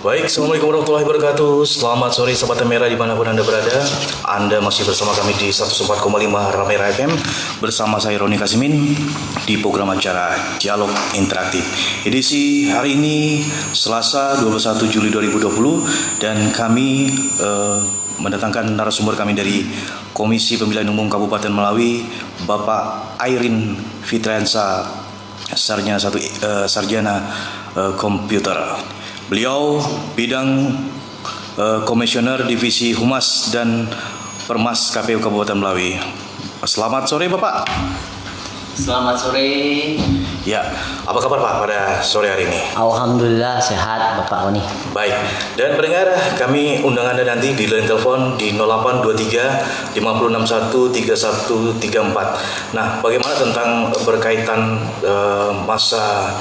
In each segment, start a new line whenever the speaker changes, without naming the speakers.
Baik, Assalamualaikum warahmatullahi wabarakatuh. Selamat sore Sobat Merah dimanapun Anda berada. Anda masih bersama kami di 104,5 Ramera FM bersama saya Roni Kasimin di program acara Dialog Interaktif. Edisi hari ini Selasa 21 Juli 2020 dan kami mendatangkan narasumber kami dari Komisi Pemilihan Umum Kabupaten Melawi, Bapak Airin Fitriansa, Sarjana Komputer. Beliau bidang komisioner divisi Humas dan Permas KPU Kabupaten Melawi. Selamat sore Bapak.
Selamat sore.
Ya, apa kabar Pak pada sore hari ini?
Alhamdulillah sehat Bapak Oni.
Baik, dan pendengar kami undang Anda nanti di line telepon di 0823 5061 3134. Nah, bagaimana tentang berkaitan masa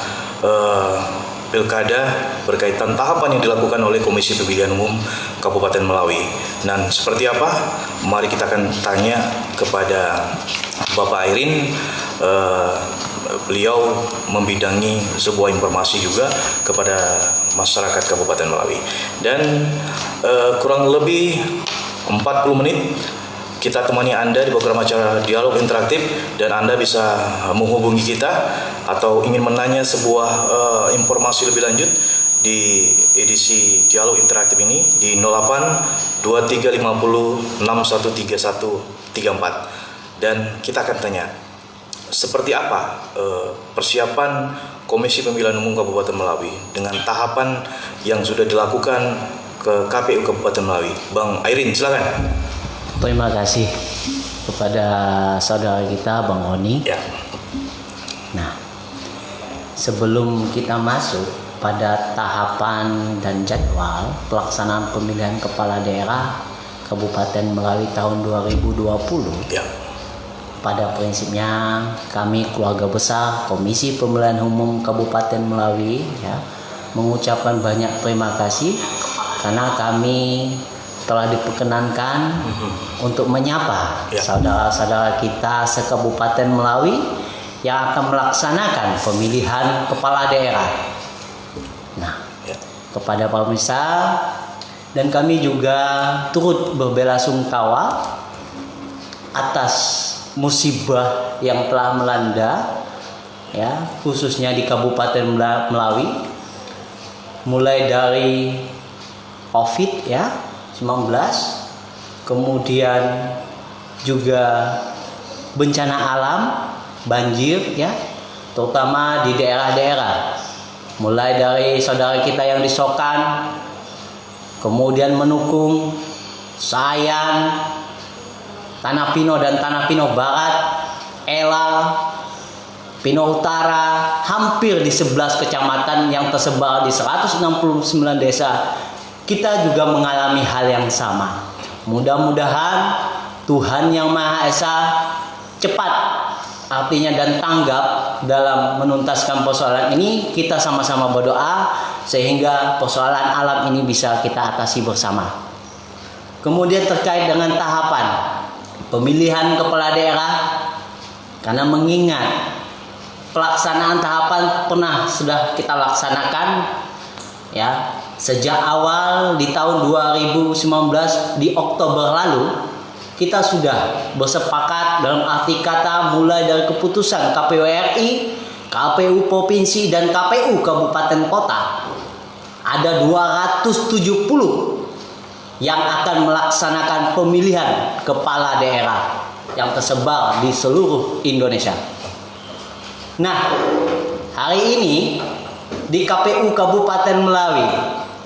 pilkada, berkaitan tahapan yang dilakukan oleh Komisi Pemilihan Umum Kabupaten Melawi. Dan seperti apa? Mari kita akan tanya kepada Bapak Airin. Beliau membidangi sebuah informasi juga kepada masyarakat Kabupaten Melawi. Dan kurang lebih 40 menit kita temani Anda di program acara Dialog Interaktif, dan Anda bisa menghubungi kita atau ingin menanya sebuah informasi lebih lanjut di edisi Dialog Interaktif ini di 08 2350 613134. Dan kita akan tanya seperti apa persiapan Komisi Pemilihan Umum Kabupaten Melawi dengan tahapan yang sudah dilakukan ke KPU Kabupaten Melawi. Bang Airin, silakan.
Terima kasih kepada saudara kita Bang Oni.
Ya.
Nah, sebelum kita masuk pada tahapan dan jadwal pelaksanaan pemilihan kepala daerah Kabupaten Melawi tahun 2020,
Ya.
pada prinsipnya kami keluarga besar Komisi Pemilihan Umum Kabupaten Melawi mengucapkan banyak terima kasih karena kami telah diperkenankan untuk menyapa saudara-saudara kita se-Kabupaten Melawi yang akan melaksanakan pemilihan kepala daerah. Nah, kepada para pemirsa, dan kami juga turut berbelasungkawa atas musibah yang telah melanda khususnya di Kabupaten Melawi, mulai dari COVID 19, kemudian juga bencana alam, banjir terutama di daerah-daerah, mulai dari saudara kita yang di Sokan, kemudian Menukung, Sayan, Tanah Pino dan Tanah Pino Barat, Ela, Pino Utara, hampir di 11 kecamatan yang tersebar di 169 desa. Kita juga mengalami hal yang sama. Mudah-mudahan Tuhan Yang Maha Esa cepat artinya dan tanggap dalam menuntaskan persoalan ini. Kita sama-sama berdoa sehingga persoalan alam ini bisa kita atasi bersama. Kemudian terkait dengan tahapan pemilihan kepala daerah, karena mengingat pelaksanaan tahapan sudah kita laksanakan sejak awal di tahun 2019 di Oktober lalu. Kita sudah bersepakat dalam arti kata mulai dari keputusan KPU RI, KPU Provinsi dan KPU Kabupaten Kota, ada 270 yang akan melaksanakan pemilihan kepala daerah yang tersebar di seluruh Indonesia. Nah, hari ini di KPU Kabupaten Melawi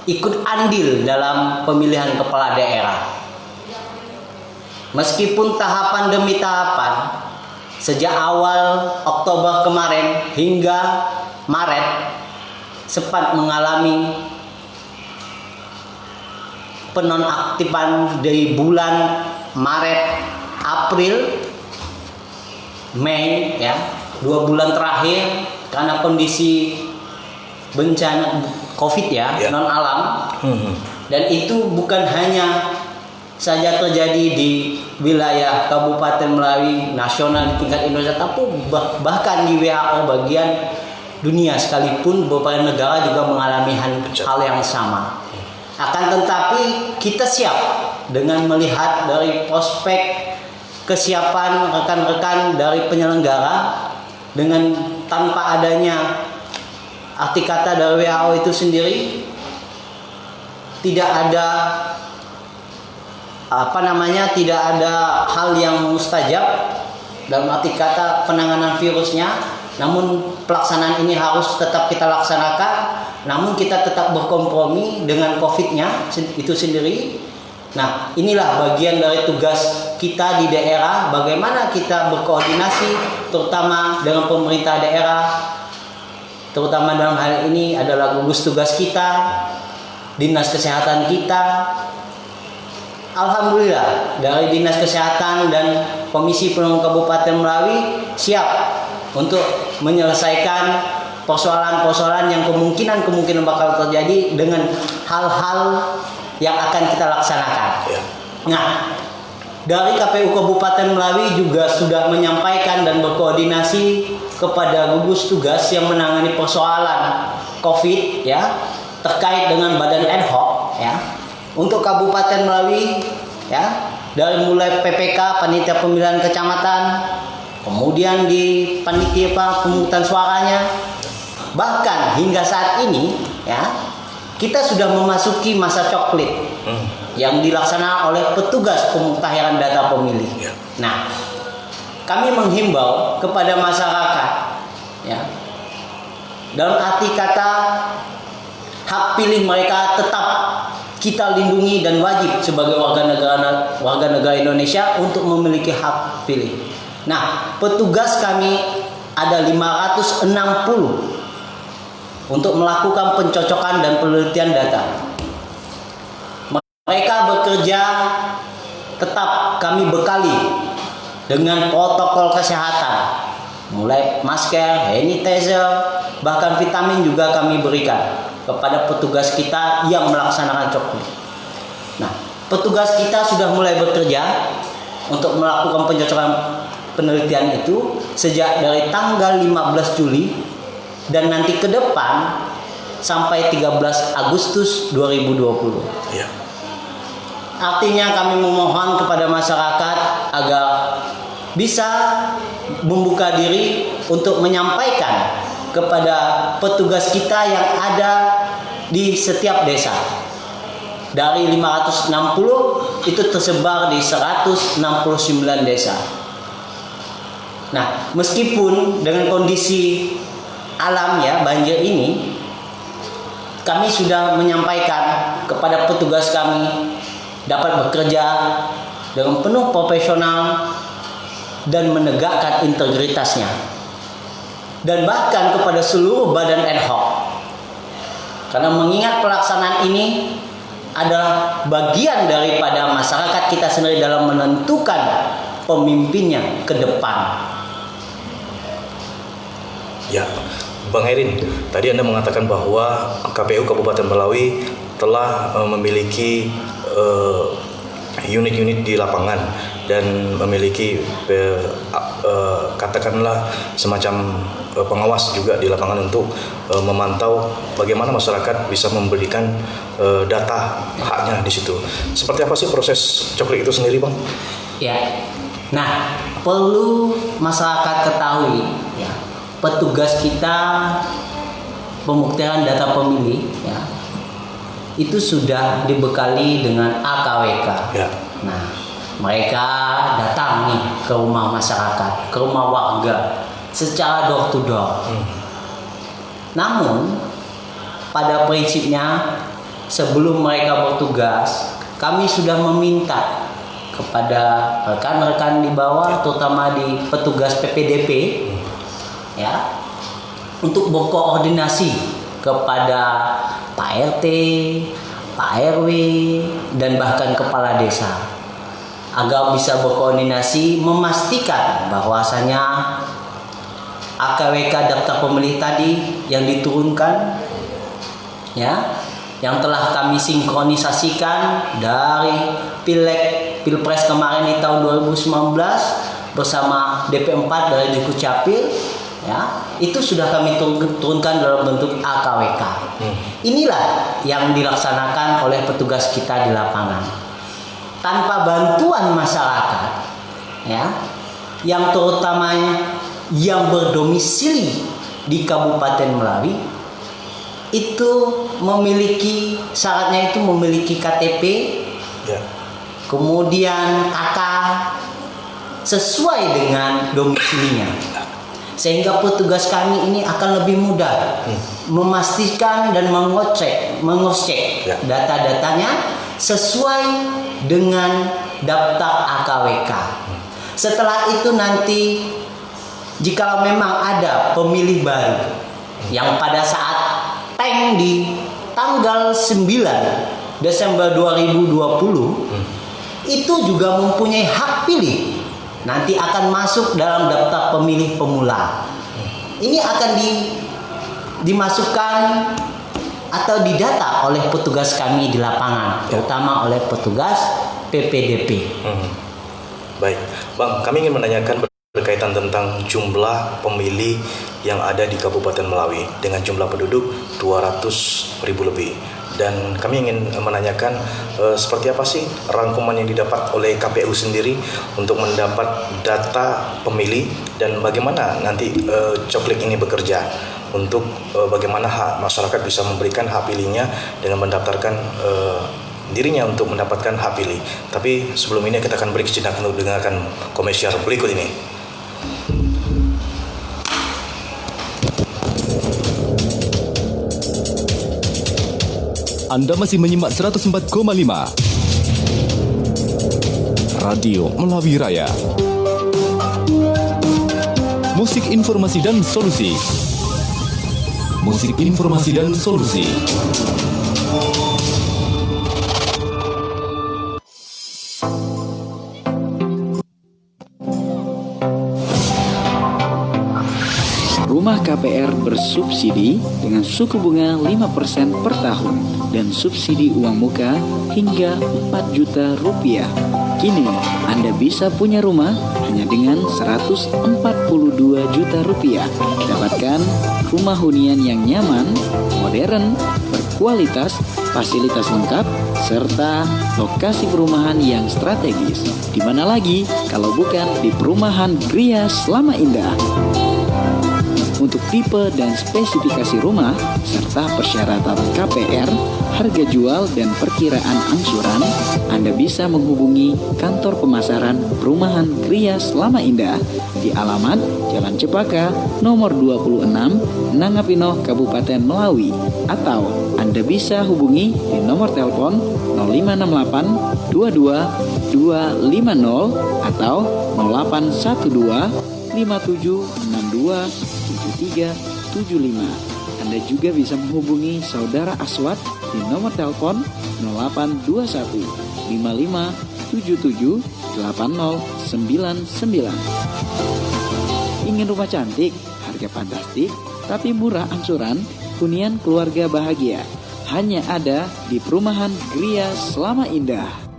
ikut andil dalam pemilihan kepala daerah. Meskipun tahapan demi tahapan sejak awal Oktober kemarin hingga Maret sempat mengalami penonaktifan dari bulan Maret, April, Mei 2 bulan terakhir karena kondisi bencana COVID non alam. Dan itu bukan hanya saja terjadi di wilayah Kabupaten Melawi, nasional di tingkat Indonesia, tapi bahkan di WHO bagian dunia sekalipun beberapa negara juga mengalami hal yang sama. Akan tetapi kita siap dengan melihat dari prospek kesiapan rekan-rekan dari penyelenggara dengan tanpa adanya arti kata dari WHO itu sendiri, tidak ada tidak ada hal yang mustajab dalam arti kata penanganan virusnya. Namun pelaksanaan ini harus tetap kita laksanakan, namun kita tetap berkompromi dengan COVID-nya itu sendiri. Nah, inilah bagian dari tugas kita di daerah, bagaimana kita berkoordinasi terutama dengan pemerintah daerah, terutama dalam hal ini adalah gugus tugas kita, dinas kesehatan kita. Alhamdulillah dari dinas kesehatan dan Komisi Penanganan Kabupaten Melawi siap untuk menyelesaikan persoalan-persoalan yang kemungkinan bakal terjadi dengan hal-hal yang akan kita laksanakan. Nah, dari KPU Kabupaten Melawi juga sudah menyampaikan dan berkoordinasi kepada gugus tugas yang menangani persoalan COVID ya, terkait dengan badan ad hoc ya. Untuk Kabupaten Melawi ya, dari mulai PPK panitia pemilihan kecamatan, kemudian di panitia pemungutan suaranya, bahkan hingga saat ini ya kita sudah memasuki masa coklit yang dilaksanakan oleh petugas pemutahiran data pemilih. Nah, kami menghimbau kepada masyarakat ya, dalam arti kata hak pilih mereka tetap kita lindungi dan wajib sebagai warga negara Indonesia untuk memiliki hak pilih. Nah, petugas kami ada 560 untuk melakukan pencocokan dan penelitian data. Mereka bekerja tetap kami bekali dengan protokol kesehatan, mulai masker, hand sanitizer, bahkan vitamin juga kami berikan kepada petugas kita yang melaksanakan coklit. Nah, petugas kita sudah mulai bekerja untuk melakukan pencocokan penelitian itu sejak dari tanggal 15 Juli dan nanti ke depan sampai 13 Agustus 2020. Ya. Artinya kami memohon kepada masyarakat agar bisa membuka diri untuk menyampaikan kepada petugas kita yang ada di setiap desa. Dari 560 itu tersebar di 169 desa. Nah, meskipun dengan kondisi alam ya banjir ini, kami sudah menyampaikan kepada petugas kami dapat bekerja dengan penuh profesional dan menegakkan integritasnya. Dan bahkan kepada seluruh badan ad hoc. Karena mengingat pelaksanaan ini adalah bagian daripada masyarakat kita sendiri dalam menentukan pemimpinnya ke depan.
Ya, Bang Erin, tadi Anda mengatakan bahwa KPU Kabupaten Melawi telah memiliki unit-unit di lapangan dan memiliki katakanlah semacam pengawas juga di lapangan untuk memantau bagaimana masyarakat bisa memberikan data haknya di situ. Seperti apa sih proses coklit itu sendiri, Bang?
Ya. Nah, perlu masyarakat ketahui ya, petugas kita pemuktiran data pemilih ya, itu sudah dibekali dengan AKWK. Ya. Nah, mereka datang nih ke rumah masyarakat, ke rumah warga secara door to door. Namun pada prinsipnya sebelum mereka bertugas, kami sudah meminta kepada rekan-rekan di bawah, terutama di petugas PPDP, ya, untuk berkoordinasi kepada Pak RT, Pak RW, dan bahkan kepala desa agar bisa berkoordinasi memastikan bahwasanya AKWK daftar pemilih tadi yang diturunkan ya, yang telah kami sinkronisasikan dari Pilpres kemarin di tahun 2019 bersama DP4 dari Juku Capil ya, itu sudah kami turunkan dalam bentuk AKWK. Inilah yang dilaksanakan oleh petugas kita di lapangan. Tanpa bantuan masyarakat, ya, yang terutamanya yang berdomisili di Kabupaten Melawi, itu memiliki syaratnya, itu memiliki KTP, ya, kemudian KK sesuai dengan domisilinya, sehingga petugas kami ini akan lebih mudah memastikan dan mengecek ya, data-datanya sesuai dengan daftar AKWK. Setelah itu nanti jika memang ada pemilih baru yang pada saat tank di tanggal 9 Desember 2020 itu juga mempunyai hak pilih, nanti akan masuk dalam daftar pemilih pemula. Ini akan dimasukkan atau didata oleh petugas kami di lapangan, terutama oleh petugas PPDP.
Baik, Bang, kami ingin menanyakan berkaitan tentang jumlah pemilih yang ada di Kabupaten Melawi dengan jumlah penduduk 200.000 lebih. Dan kami ingin menanyakan seperti apa sih rangkuman yang didapat oleh KPU sendiri untuk mendapat data pemilih, dan bagaimana nanti Coklik ini bekerja untuk bagaimana masyarakat bisa memberikan hak pilihnya dengan mendaftarkan dirinya untuk mendapatkan hak pilih. Tapi sebelum ini kita akan beri sejenak untuk dengarkan komersial berikut ini.
Anda masih menyimak 104,5 Radio Melawi Raya. Musik informasi dan solusi. Musik informasi dan solusi.
Rumah KPR bersubsidi dengan suku bunga 5% per tahun dan subsidi uang muka hingga 4 juta rupiah. Kini Anda bisa punya rumah hanya dengan 142 juta rupiah. Dapatkan rumah hunian yang nyaman, modern, berkualitas, fasilitas lengkap, serta lokasi perumahan yang strategis. Di mana lagi kalau bukan di perumahan Gria Selama Indah. Untuk tipe dan spesifikasi rumah, serta persyaratan KPR, harga jual dan perkiraan angsuran, Anda bisa menghubungi kantor pemasaran perumahan Gria Selama Indah di alamat Jalan Cepaka nomor 26, Nangapino, Kabupaten Melawi, atau Anda bisa hubungi di nomor telepon 0568 22 250 atau 0812 5762 7375. Anda juga bisa menghubungi saudara Aswad di nomor telepon 0821 5577 8099. Ingin rumah cantik, harga fantastik, tapi murah angsuran, hunian keluarga bahagia. Hanya ada di perumahan Gria Selama Indah.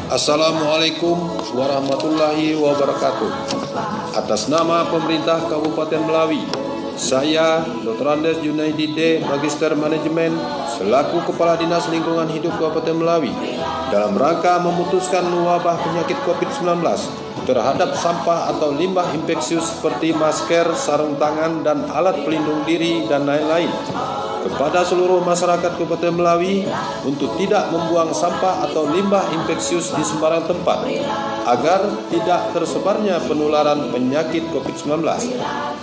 Assalamualaikum warahmatullahi wabarakatuh. Atas nama pemerintah Kabupaten Melawi, saya Dr. Andes Junaidi D, Magister Manajemen, selaku Kepala Dinas Lingkungan Hidup Kabupaten Melawi, dalam rangka memutuskan wabah penyakit COVID-19 terhadap sampah atau limbah infeksius seperti masker, sarung tangan, dan alat pelindung diri, dan lain-lain, kepada seluruh masyarakat Kabupaten Melawi untuk tidak membuang sampah atau limbah infeksius di sembarang tempat agar tidak tersebarnya penularan penyakit COVID-19.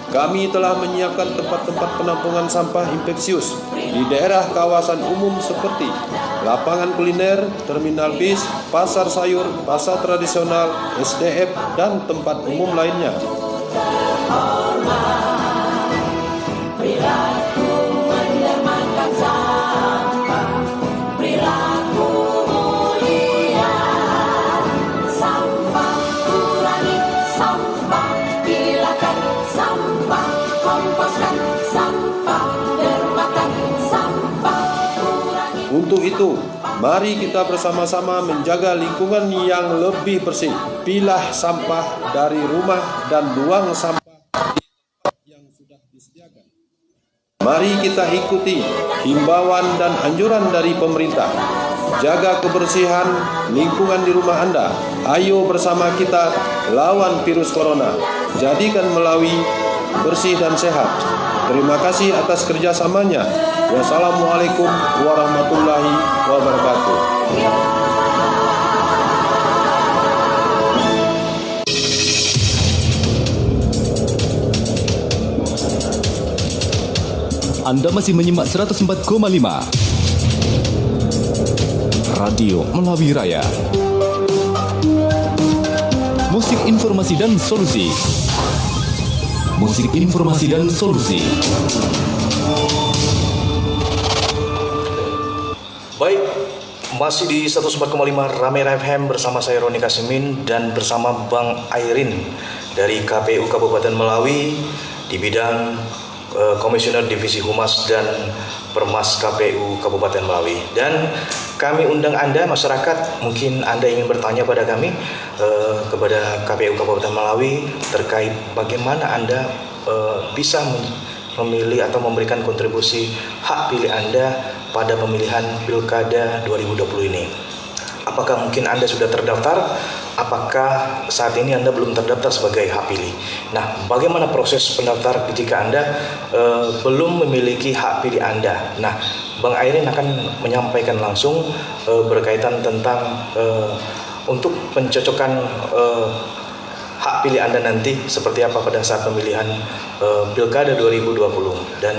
Kami telah menyiapkan tempat-tempat penampungan sampah infeksius di daerah kawasan umum seperti lapangan kuliner, terminal bis, pasar sayur, pasar tradisional, SDF, dan tempat umum lainnya. Untuk itu, mari kita bersama-sama menjaga lingkungan yang lebih bersih. Pilah sampah dari rumah dan buang sampah di tempat yang sudah disediakan. Mari kita ikuti himbauan dan anjuran dari pemerintah. Jaga kebersihan lingkungan di rumah Anda. Ayo bersama kita lawan virus corona. Jadikan Melawi bersih dan sehat. Terima kasih atas kerjasamanya. Wassalamualaikum warahmatullahi wabarakatuh.
Anda masih menyimak 104,5 Radio Melawi Raya. Musik informasi dan solusi. Musik informasi dan solusi.
Baik, masih di 104,5 Ramera FM bersama saya Roni Kasimin dan bersama Bang Airin dari KPU Kabupaten Melawi di bidang Komisioner Divisi Humas dan Permas KPU Kabupaten Melawi. Dan kami undang Anda masyarakat, mungkin Anda ingin bertanya pada kami kepada KPU Kabupaten Melawi terkait bagaimana Anda bisa memilih atau memberikan kontribusi hak pilih Anda pada pemilihan Pilkada 2020 ini. Apakah mungkin Anda sudah terdaftar? Apakah saat ini Anda belum terdaftar sebagai hak pilih? Nah, bagaimana proses pendaftar jika Anda belum memiliki hak pilih Anda? Nah, Bang Airin akan menyampaikan langsung berkaitan tentang untuk pencocokan hak pilih Anda nanti seperti apa pada saat pemilihan Pilkada 2020. Dan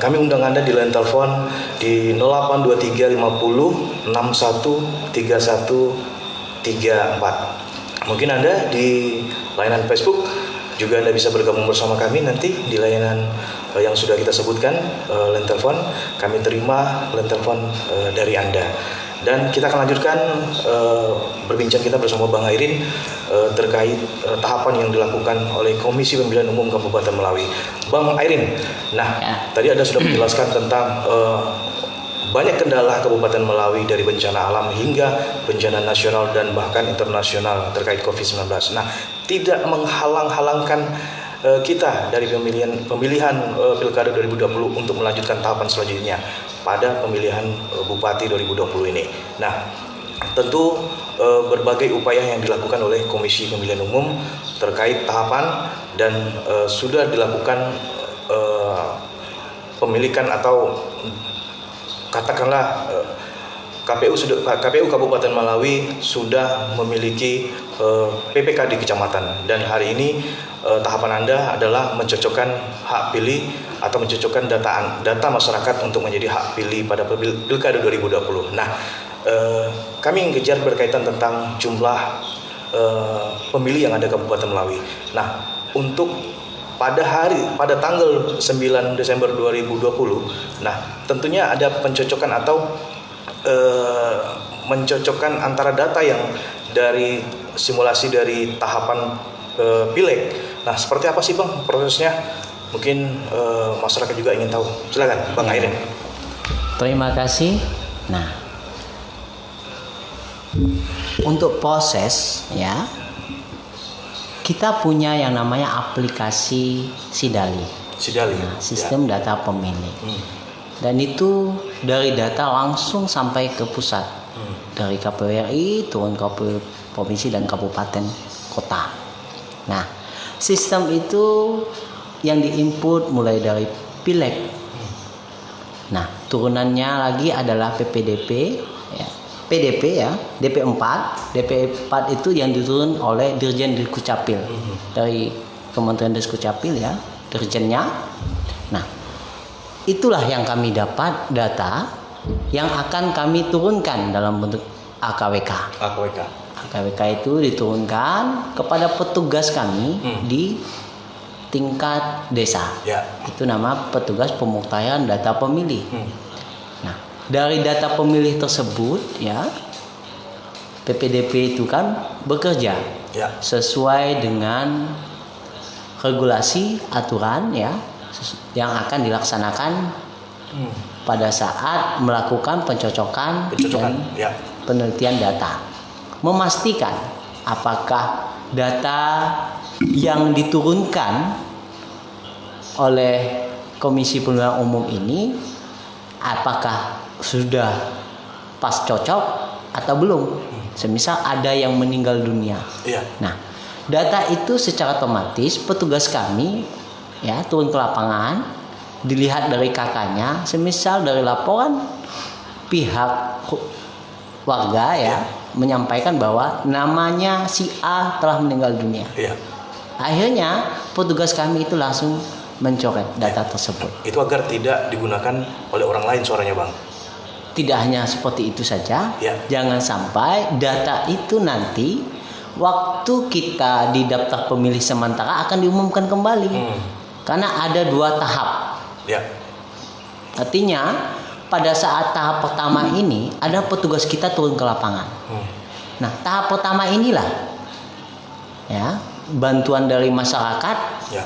kami undang Anda di line telepon di 0823 50 61 31 34. Mungkin Anda di layanan Facebook juga Anda bisa bergabung bersama kami nanti di layanan yang sudah kita sebutkan, line telepon. Kami terima line telepon dari Anda. Dan kita akan lanjutkan berbincang kita bersama Bang Airin terkait tahapan yang dilakukan oleh Komisi Pemilihan Umum Kabupaten Melawi. Bang Airin, nah tadi Anda sudah menjelaskan tentang banyak kendala Kabupaten Melawi dari bencana alam hingga bencana nasional dan bahkan internasional terkait COVID-19. Nah, tidak menghalang-halangkan kita dari pemilihan Pilkada 2020 untuk melanjutkan tahapan selanjutnya pada pemilihan Bupati 2020 ini. Nah, tentu berbagai upaya yang dilakukan oleh Komisi Pemilihan Umum terkait tahapan dan sudah dilakukan pemilikan atau katakanlah KPU Kabupaten Malawi sudah memiliki PPK di kecamatan, dan hari ini tahapan Anda adalah mencocokkan hak pilih atau mencocokkan data masyarakat untuk menjadi hak pilih pada Pilkada 2020. Nah, kami ingin kejar berkaitan tentang jumlah pemilih yang ada Kabupaten Melawi. Nah, untuk pada tanggal 9 Desember 2020, nah tentunya ada pencocokan atau mencocokkan antara data yang dari simulasi dari tahapan pileg. Nah, seperti apa sih Bang prosesnya? Mungkin masyarakat juga ingin tahu. Silakan Bang Airin.
Terima kasih. Nah, untuk proses ya, kita punya yang namanya aplikasi Sidali. Nah, sistem data pemilih. Dan itu dari data langsung sampai ke pusat. Dari KPU RI turun ke KPU provinsi dan kabupaten kota. Nah, sistem itu yang diinput mulai dari pileg. Nah, turunannya lagi adalah PPDP ya. PDP ya, DP4 itu yang diturun oleh Dirjen Dukcapil dari Kementerian Dukcapil ya, dirjennya. Nah, itulah yang kami dapat data yang akan kami turunkan dalam bentuk AKWK. KWK itu diturunkan kepada petugas kami di tingkat desa.
Ya.
Itu nama petugas pemuktaran data pemilih. Nah, dari data pemilih tersebut ya, PPDP itu kan bekerja
Ya.
sesuai dengan regulasi aturan ya yang akan dilaksanakan pada saat melakukan pencocokan dan
Ya.
penelitian data, memastikan apakah data yang diturunkan oleh Komisi Pemilihan Umum ini apakah sudah pas cocok atau belum. Semisal ada yang meninggal dunia.
Iya.
Nah, data itu secara otomatis petugas kami ya turun ke lapangan, dilihat dari kakaknya, semisal dari laporan pihak warga ya menyampaikan bahwa namanya si A telah meninggal dunia.
Iya.
Akhirnya petugas kami itu langsung mencoret data tersebut.
Itu agar tidak digunakan oleh orang lain suaranya, Bang.
Tidak hanya seperti itu saja,
Ya.
jangan sampai data itu nanti waktu kita di daftar pemilih sementara akan diumumkan kembali. Karena ada 2 tahap.
Ya.
Artinya pada saat tahap pertama ini ada petugas kita turun ke lapangan. Nah, tahap pertama inilah ya, bantuan dari masyarakat
Ya.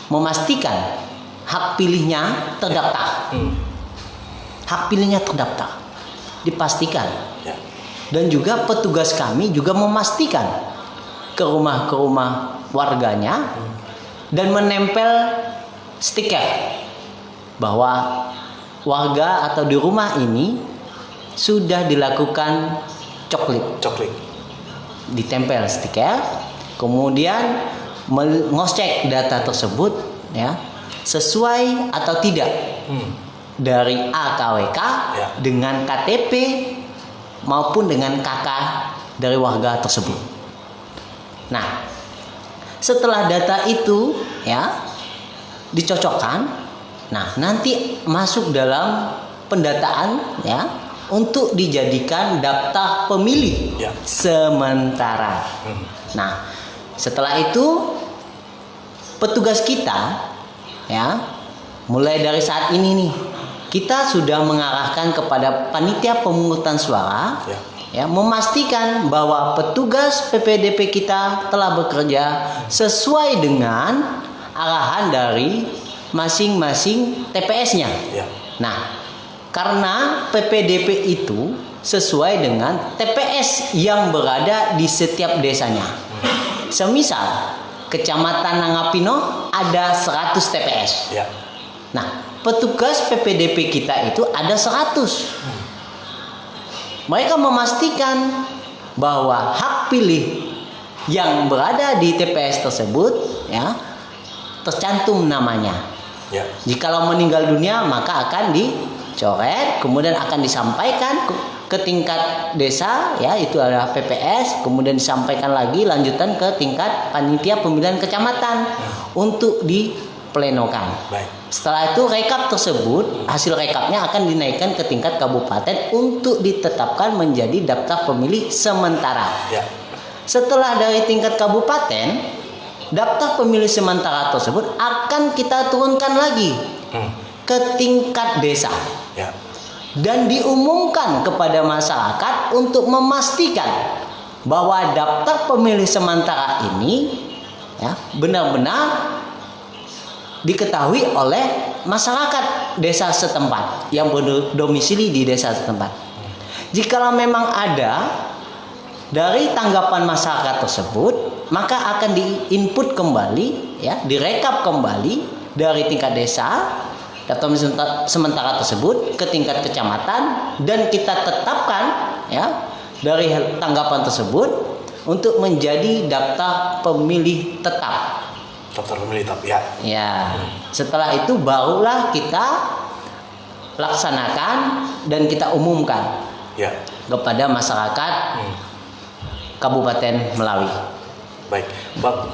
memastikan hak pilihnya terdaftar. Hak pilihnya terdaftar, dipastikan.
Ya.
Dan juga petugas kami juga memastikan ke rumah warganya dan menempel stiker bahwa warga atau di rumah ini sudah dilakukan coklit. Ditempel stiker, kemudian mengecek data tersebut ya sesuai atau tidak dari AKWK
Ya.
dengan KTP maupun dengan KK dari warga tersebut. Nah, setelah data itu ya dicocokkan, nah nanti masuk dalam pendataan ya untuk dijadikan daftar pemilih
Ya.
sementara. Nah, setelah itu petugas kita ya mulai dari saat ini nih kita sudah mengarahkan kepada panitia pemungutan suara ya memastikan bahwa petugas PPDP kita telah bekerja sesuai dengan arahan dari masing-masing TPS-nya.
Ya.
Nah, karena PPDP itu sesuai dengan TPS yang berada di setiap desanya. Semisal Kecamatan Nangapino ada 100 TPS.
Ya.
Nah, petugas PPDP kita itu ada 100. Mereka memastikan bahwa hak pilih yang berada di TPS tersebut ya tercantum namanya.
Ya.
Jikalau meninggal dunia maka akan dicoret, kemudian akan disampaikan ke tingkat desa ya itu adalah PPS, kemudian disampaikan lagi lanjutan ke tingkat panitia pemilihan kecamatan untuk diplenokan.
Baik.
Setelah itu rekap tersebut, hasil rekapnya akan dinaikkan ke tingkat kabupaten untuk ditetapkan menjadi daftar pemilih sementara.
Ya.
Setelah dari tingkat kabupaten, daftar pemilih sementara tersebut akan kita turunkan lagi ke tingkat desa.
Ya.
Dan diumumkan kepada masyarakat untuk memastikan bahwa daftar pemilih sementara ini ya benar-benar diketahui oleh masyarakat desa setempat yang berdomisili di desa setempat. Jikalau memang ada dari tanggapan masyarakat tersebut, maka akan diinput kembali ya, direkap kembali dari tingkat desa daftar sementara tersebut ke tingkat kecamatan dan kita tetapkan ya dari tanggapan tersebut untuk menjadi daftar pemilih tetap.
Daftar pemilih tetap ya.
Ya, setelah itu barulah kita laksanakan dan kita umumkan
Ya.
kepada masyarakat Kabupaten Melawi.
Baik, Bang.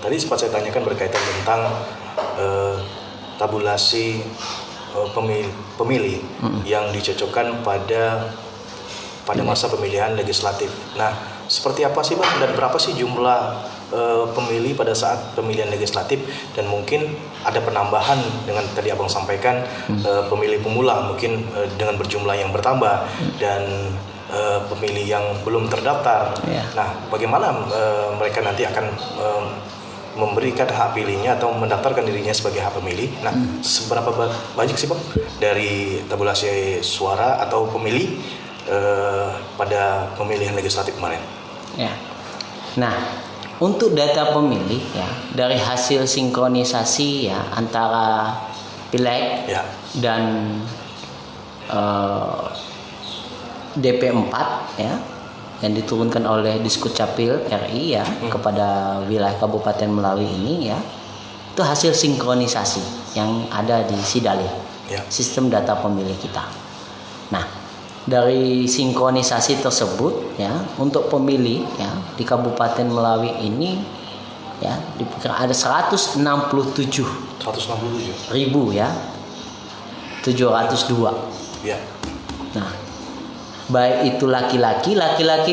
Tadi sempat saya tanyakan berkaitan tentang tabulasi pemilih yang dicocokkan pada masa pemilihan legislatif. Nah, seperti apa sih Bang, dan berapa sih jumlah pemilih pada saat pemilihan legislatif, dan mungkin ada penambahan dengan tadi Abang sampaikan pemilih pemula mungkin dengan berjumlah yang bertambah dan pemilih yang belum terdaftar. Nah, bagaimana mereka nanti akan memberikan hak pilihnya atau mendaftarkan dirinya sebagai hak pemilih? Nah, seberapa banyak sih Bang dari tabulasi suara atau pemilih pada pemilihan legislatif kemarin?
Ya. Nah, untuk data pemilih ya, dari hasil sinkronisasi ya antara Pileg dan DP4 ya, yang diturunkan oleh Diskucapil RI ya kepada wilayah Kabupaten Melawi ini ya, itu hasil sinkronisasi yang ada di Sidalih, sistem data pemilih kita. Nah, dari sinkronisasi tersebut ya, untuk pemilih ya di Kabupaten Melawi ini ya diperkirakan ada 167.000 ya 702
ya.
Nah, baik itu laki-laki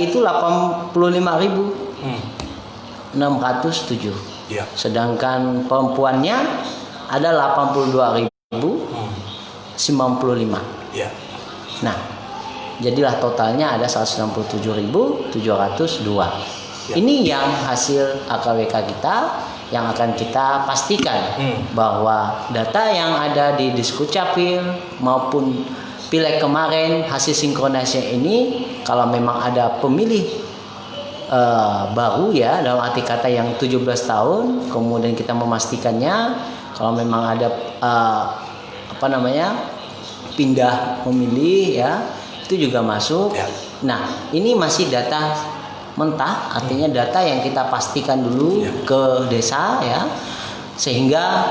itu 85.607
ya.
Sedangkan perempuannya ada 82.095
ya.
Nah, jadilah totalnya ada 167.702. Ini yang hasil AKWK kita yang akan kita pastikan bahwa data yang ada di Diskucapil maupun Pileg kemarin hasil sinkronisasi ini, kalau memang ada pemilih baru ya, dalam arti kata yang 17 tahun, kemudian kita memastikannya kalau memang ada pindah memilih ya, itu juga masuk. Nah, ini masih data mentah, artinya data yang kita pastikan dulu ke desa ya, sehingga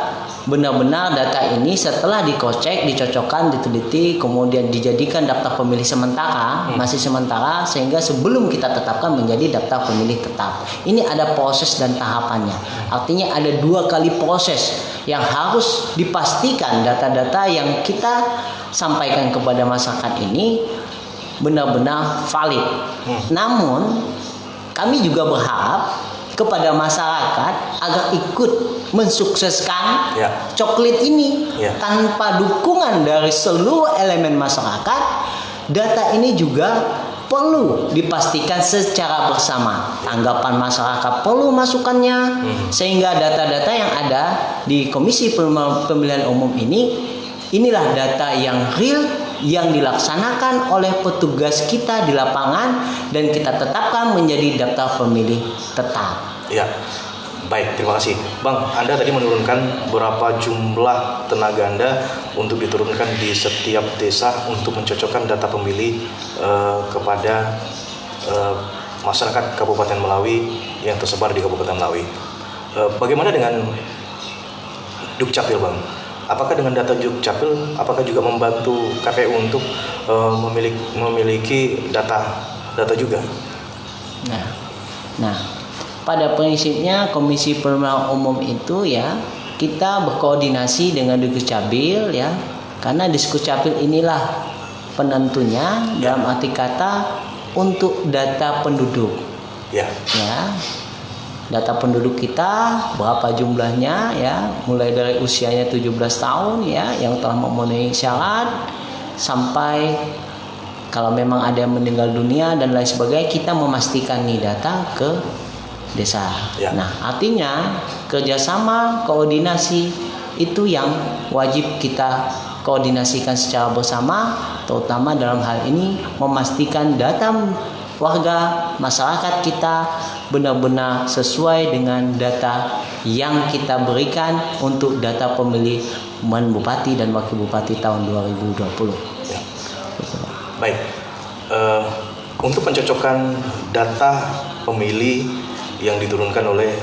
benar-benar data ini setelah dikocek, dicocokkan, diteliti, kemudian dijadikan daftar pemilih sementara, masih sementara, sehingga sebelum kita tetapkan menjadi daftar pemilih tetap. Ini ada proses dan tahapannya. Artinya ada 2 kali proses yang harus dipastikan data-data yang kita sampaikan kepada masyarakat ini benar-benar valid. Namun kami juga berharap kepada masyarakat agar ikut mensukseskan coklit ini. Tanpa dukungan dari seluruh elemen masyarakat, data ini juga perlu dipastikan secara bersama. Tanggapan masyarakat perlu masukannya, sehingga data-data yang ada di Komisi Pemilihan Umum inilah data yang real, yang dilaksanakan oleh petugas kita di lapangan dan kita tetapkan menjadi daftar pemilih tetap.
Ya, baik, terima kasih Bang. Anda tadi menurunkan berapa jumlah tenaga Anda untuk diturunkan di setiap desa untuk mencocokkan data pemilih kepada masyarakat Kabupaten Melawi yang tersebar di Kabupaten Melawi. Bagaimana dengan Dukcapil Bang? Apakah dengan data Dukcapil, apakah juga membantu KPU untuk memiliki data juga?
Nah, pada prinsipnya Komisi Pemilihan Umum itu ya, kita berkoordinasi dengan Dukcapil ya, karena Dukcapil inilah penentunya dalam arti kata untuk data penduduk. Ya. Data penduduk kita berapa jumlahnya ya, mulai dari usianya 17 tahun ya yang telah memenuhi syarat sampai kalau memang ada yang meninggal dunia dan lain sebagainya, kita memastikan nih data ke desa. Nah, artinya kerjasama koordinasi itu yang wajib kita koordinasikan secara bersama, terutama dalam hal ini memastikan data warga masyarakat kita benar-benar sesuai dengan data yang kita berikan untuk data pemilih Bupati dan Wakil Bupati tahun 2020.
Baik, untuk pencocokan data pemilih yang diturunkan oleh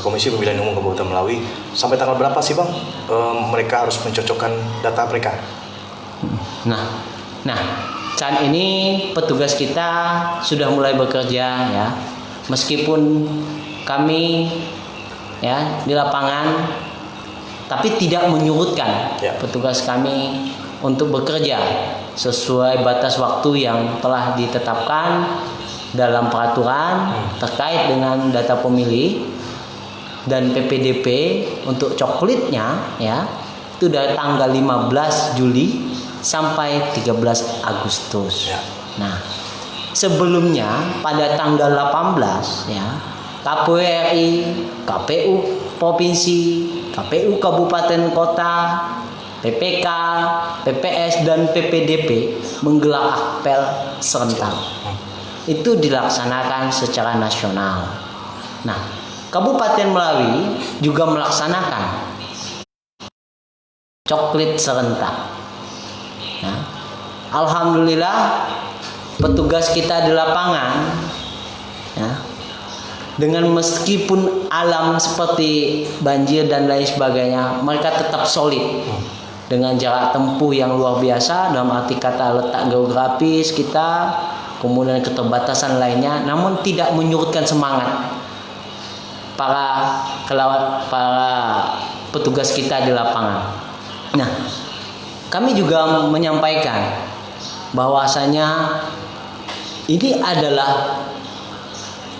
Komisi Pemilihan Umum Kabupaten Melawi, sampai tanggal berapa sih Bang mereka harus mencocokkan data mereka?
Nah, saat ini petugas kita sudah mulai bekerja ya, meskipun kami ya di lapangan, tapi tidak menyurutkan petugas kami untuk bekerja sesuai batas waktu yang telah ditetapkan dalam peraturan terkait dengan data pemilih dan PPDP untuk coklitnya ya itu dari tanggal 15 Juli sampai 13 Agustus.
Ya.
Nah, sebelumnya pada tanggal 18 ya KPU RI, KPU Provinsi, KPU Kabupaten Kota, PPK, PPS dan PPDP menggelar apel serentak. Itu dilaksanakan secara nasional. Nah, Kabupaten Melawi juga melaksanakan coklit serentak. Nah, alhamdulillah petugas kita di lapangan ya, dengan meskipun alam seperti banjir dan lain sebagainya, mereka tetap solid dengan jarak tempuh yang luar biasa dalam arti kata letak geografis kita, kemudian keterbatasan lainnya, namun tidak menyurutkan semangat para petugas kita di lapangan. Nah, kami juga menyampaikan bahwasanya ini adalah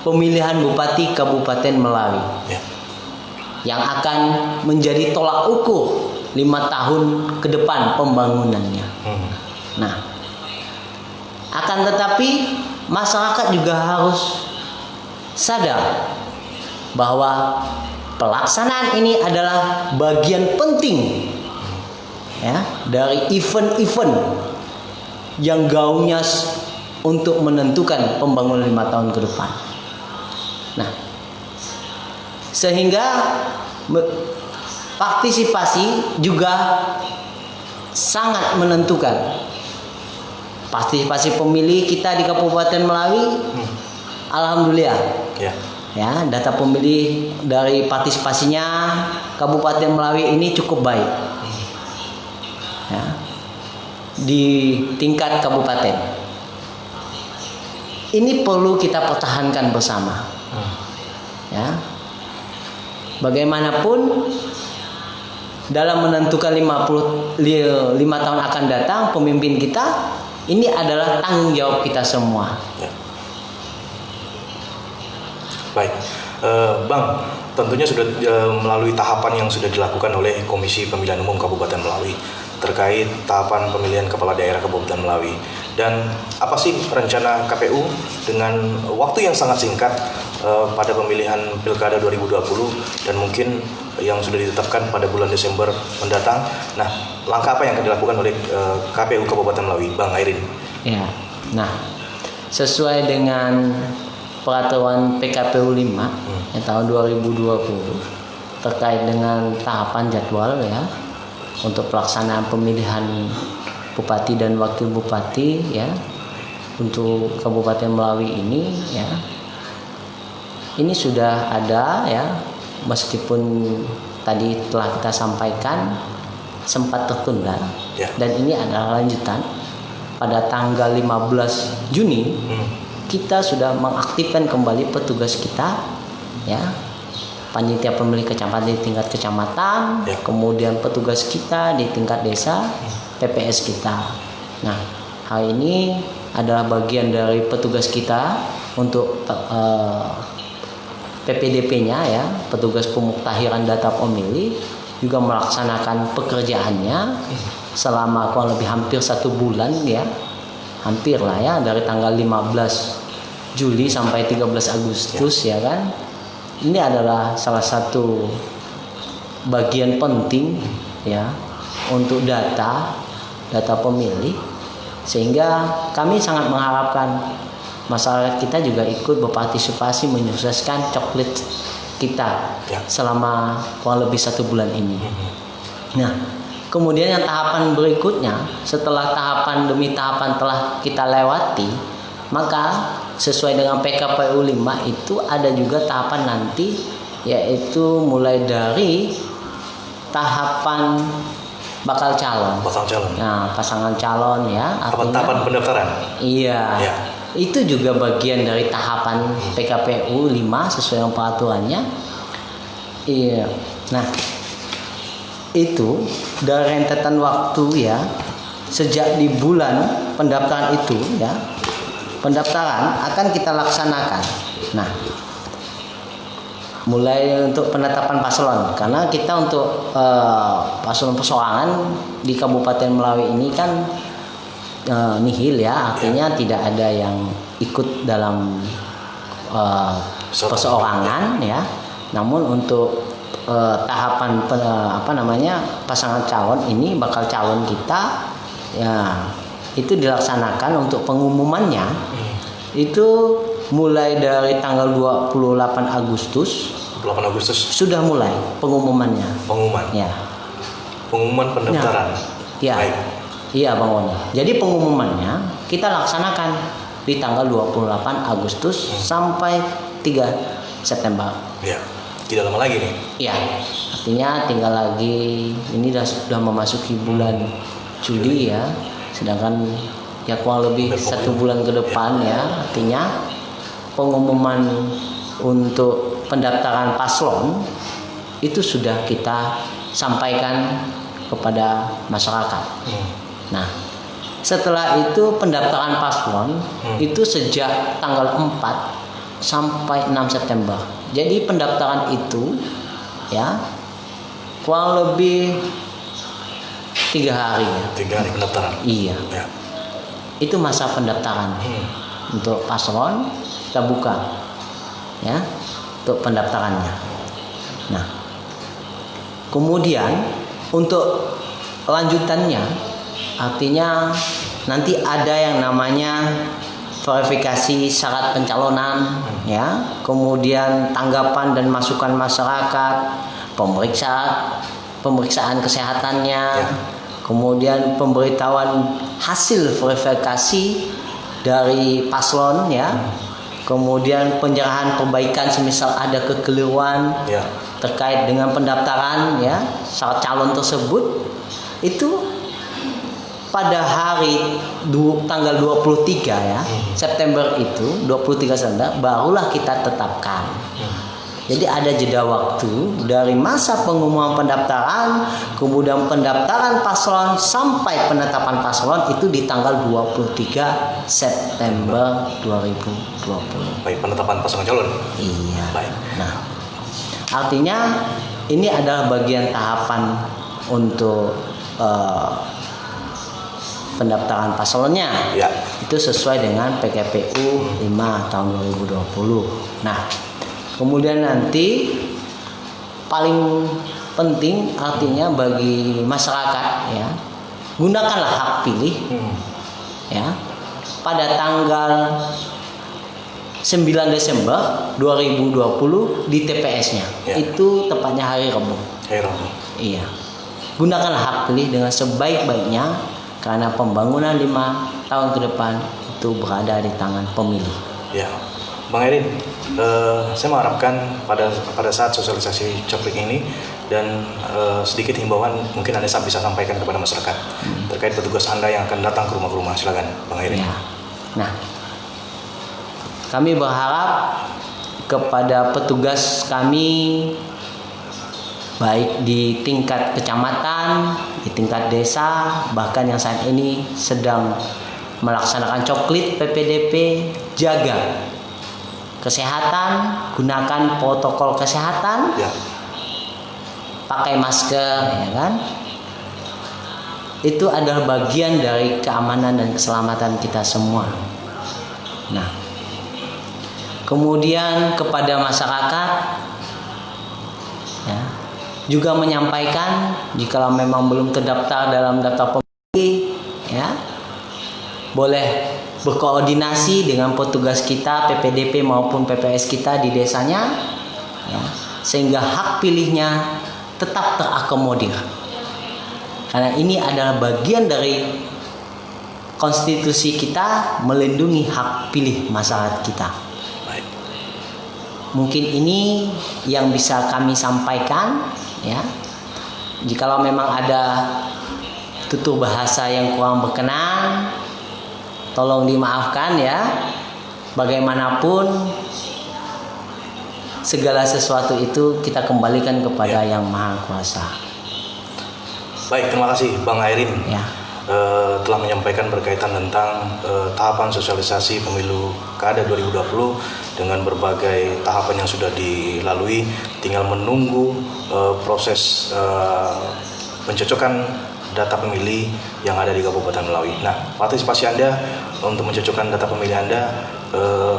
pemilihan Bupati Kabupaten Melawi yang akan menjadi tolak ukur 5 tahun ke depan pembangunannya. Nah, akan tetapi masyarakat juga harus sadar bahwa pelaksanaan ini adalah bagian penting ya dari event-event yang gaungnya untuk menentukan pembangunan 5 tahun ke depan. Nah, sehingga partisipasi juga sangat menentukan. Partisipasi pemilih kita di Kabupaten Melawi, alhamdulillah, ya data pemilih dari partisipasinya Kabupaten Melawi ini cukup baik, ya, di tingkat kabupaten. Ini perlu kita pertahankan bersama. Ya, bagaimanapun dalam menentukan 5 tahun akan datang pemimpin kita, ini adalah tanggung jawab kita semua.
Ya. Baik, Bang, tentunya sudah melalui tahapan yang sudah dilakukan oleh Komisi Pemilihan Umum Kabupaten Melawi terkait tahapan pemilihan kepala daerah Kabupaten Melawi. Dan apa sih rencana KPU dengan waktu yang sangat singkat pada pemilihan Pilkada 2020 dan mungkin yang sudah ditetapkan pada bulan Desember mendatang. Nah, langkah apa yang akan dilakukan oleh KPU Kabupaten Melawi, Bang Airin?
Ya, nah, sesuai dengan peraturan PKPU 5 tahun 2020 terkait dengan tahapan jadwal ya untuk pelaksanaan pemilihan bupati dan wakil bupati ya untuk Kabupaten Melawi ini ya. Ini sudah ada ya, meskipun tadi telah kita sampaikan sempat tertunda dan ini adalah lanjutan. Pada tanggal 15 Juni kita sudah mengaktifkan kembali petugas kita ya, panitia pemilih kecamatan di tingkat kecamatan, kemudian petugas kita di tingkat desa, PPS kita. Nah, hal ini adalah bagian dari petugas kita untuk PPDP-nya ya, petugas pemuktahiran data pemilih juga melaksanakan pekerjaannya selama kurang lebih hampir 1 bulan ya, hampir lah ya, dari tanggal 15 Juli sampai 13 Agustus ya kan. Ini adalah salah satu bagian penting ya untuk data pemilih, sehingga kami sangat mengharapkan masyarakat kita juga ikut berpartisipasi menyukseskan coklit kita selama kurang lebih 1 bulan ini. Nah, kemudian yang tahapan berikutnya, setelah tahapan demi tahapan telah kita lewati, maka sesuai dengan PKPU 5 itu ada juga tahapan nanti, yaitu mulai dari tahapan bakal calon. Nah, pasangan calon ya.
Tahapan pendaftaran.
Iya. Ya. Itu juga bagian dari tahapan PKPU 5 sesuai dengan peraturannya. Iya. Nah, itu dari rentetan waktu ya, sejak di bulan pendaftaran itu ya, pendaftaran akan kita laksanakan. Nah, mulai untuk penetapan paslon, karena kita untuk paslon perseorangan di Kabupaten Melawi ini kan nihil ya, artinya tidak ada yang ikut dalam perseorangan ya. Namun untuk tahapan pasangan calon ini, bakal calon kita ya, itu dilaksanakan untuk pengumumannya itu mulai dari tanggal 28 Agustus sudah mulai pengumumannya.
Pengumuman pendaftaran.
Ya.
Baik.
Iya Bang Woni. Jadi pengumumannya kita laksanakan di tanggal 28 Agustus sampai 3 September.
Ya. Tidak lama lagi nih.
Iya. Artinya tinggal lagi, ini sudah memasuki bulan Juli ya. Sedangkan ya kurang lebih 1 bulan ke depan ya. Artinya pengumuman untuk pendaftaran paslon itu sudah kita sampaikan kepada masyarakat. Nah, setelah itu pendaftaran paslon itu sejak tanggal 4 sampai 6 September. Jadi pendaftaran itu ya kurang lebih 3 hari ya.
3 hari pendaftaran.
Iya.
Ya.
Itu masa pendaftaran. Untuk paslon kita buka ya untuk pendaftarannya. Nah, kemudian untuk lanjutannya, artinya nanti ada yang namanya verifikasi syarat pencalonan ya, kemudian tanggapan dan masukan masyarakat, pemeriksaan kesehatannya, kemudian pemberitahuan hasil verifikasi dari paslon ya, kemudian penyerahan perbaikan semisal ada kekeliruan terkait dengan pendaftaran ya syarat calon tersebut, itu pada hari tanggal 23 ya September itu 23 September barulah kita tetapkan. Jadi ada jeda waktu dari masa pengumuman pendaftaran, kemudian pendaftaran paslon sampai penetapan paslon itu di tanggal 23 September 2020.
Baik, penetapan pasangan calon.
Iya.
Baik.
Nah, artinya ini adalah bagian tahapan untuk pendaftaran paslonnya.
Ya.
Itu sesuai dengan PKPU 5 tahun 2020. Nah, kemudian nanti paling penting artinya bagi masyarakat ya, gunakanlah hak pilih ya pada tanggal 9 Desember 2020 di TPS-nya. Itu tepatnya hari Rabu. Iya. Gunakanlah hak pilih dengan sebaik-baiknya karena pembangunan 5 tahun ke depan itu berada di tangan pemilih.
Ya. Bang Erin, saya mengharapkan pada saat sosialisasi coklik ini dan sedikit himbauan mungkin Anda bisa sampaikan kepada masyarakat terkait petugas Anda yang akan datang ke rumah-rumah. Silakan, Bang Erin.
Ya. Nah, kami berharap kepada petugas kami baik di tingkat kecamatan, di tingkat desa, bahkan yang saat ini sedang melaksanakan coklit PPDP, jaga kesehatan, gunakan protokol kesehatan, pakai masker, ya kan? Itu adalah bagian dari keamanan dan keselamatan kita semua. Nah, kemudian kepada masyarakat, ya, juga menyampaikan jika memang belum terdaftar dalam daftar pemilih, ya, boleh berkoordinasi dengan petugas kita PPDP maupun PPS kita di desanya ya, sehingga hak pilihnya tetap terakomodir, karena ini adalah bagian dari konstitusi kita melindungi hak pilih masyarakat kita. Mungkin ini yang bisa kami sampaikan ya. Jikalau memang ada tutur bahasa yang kurang berkenan, tolong dimaafkan ya. Bagaimanapun segala sesuatu itu kita kembalikan kepada Yang Maha Kuasa.
Baik, terima kasih Bang Erin.
Ya.
telah menyampaikan berkaitan tentang tahapan sosialisasi pemilu kada 2020 dengan berbagai tahapan yang sudah dilalui, tinggal menunggu proses pencocokan data pemilih yang ada di Kabupaten Melawi. Nah, partisipasi Anda untuk mencocokkan data pemilih Anda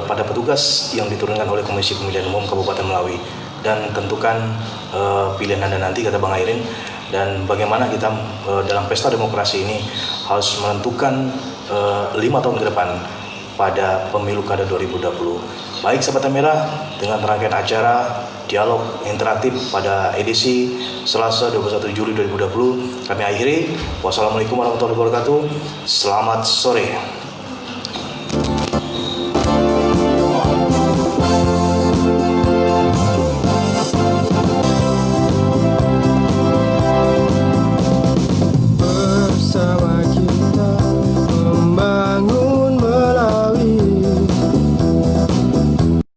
pada petugas yang diturunkan oleh Komisi Pemilihan Umum Kabupaten Melawi, dan tentukan pilihan Anda nanti, kata Bang Airin. Dan bagaimana kita dalam pesta demokrasi ini harus menentukan 5 tahun ke depan pada pemilu kada 2020. Baik Sahabat Merah, dengan rangkaian acara dialog interaktif pada edisi Selasa 21 Juli 2020 kami akhiri. Wassalamualaikum warahmatullahi wabarakatuh. Selamat sore.